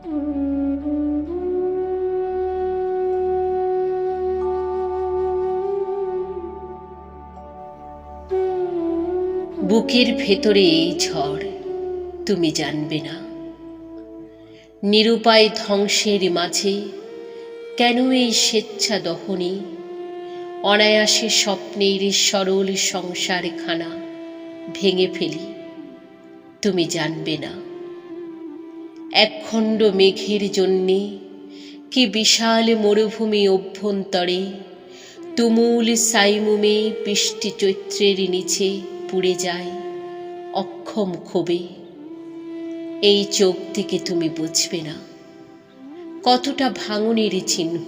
বুকের ভেতরে এই ঝড় তুমি জানবে না। নিরুপায় ধ্বংসের মাঝে কেন এই স্বেচ্ছা দহনে, অনায়াসে স্বপ্নের সরল সংসারখানা ভেঙে ফেলি, তুমি জানবে না। একখণ্ড মেঘের জন্যে কি বিশাল মরুভূমি অভ্যন্তরে তুমুল সাইমুমে বৃষ্টি চৈত্রের নিচে পুড়ে যায় অক্ষম ক্ষোভে। এই চোখ থেকে তুমি বুঝবে না কতটা ভাঙনের চিহ্ন,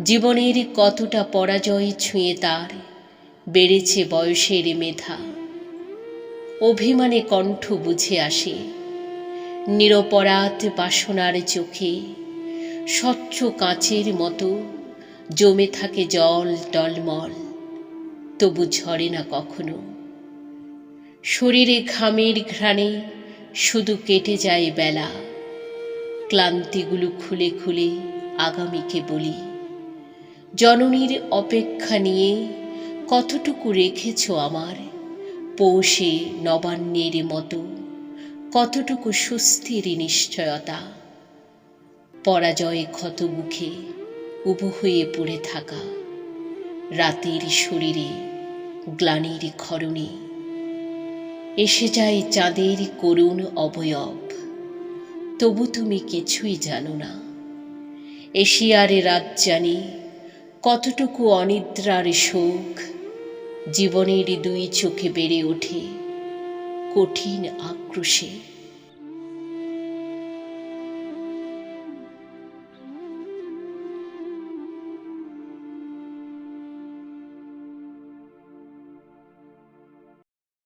জীবনের কতটা পরাজয় ছুঁয়ে তার বেড়েছে বয়সের মেধা। অভিমানে কণ্ঠ বুঝে আসে নিরপরাধ বাসনার চোখে, স্বচ্ছ কাঁচের মতো জমে থাকে জল টলমল, তবু ঝরে না কখনো। শরীরে ঘামের ঘ্রাণে শুধু কেটে যায় বেলা, ক্লান্তিগুলো খুলে খুলে আগামীকে বলি, জননীর অপেক্ষা নিয়ে কতটুকু রেখেছ আমার পৌষে নবান্নের মতো, কতটুকু সুস্থির নিশ্চয়তা। পরাজয় ক্ষত মুখে উবু হয়ে পড়ে থাকা রাতের শরীরে গ্লানির ক্ষরণে এসে যায় চাঁদের করুণ অবয়ব, তবু তুমি কিছুই জানো না। এশিয়ার রাত জানি কতটুকু অনিদ্রার শোক জীবনের দুই চোখে বেড়ে ওঠে কঠিন আক্রোশে।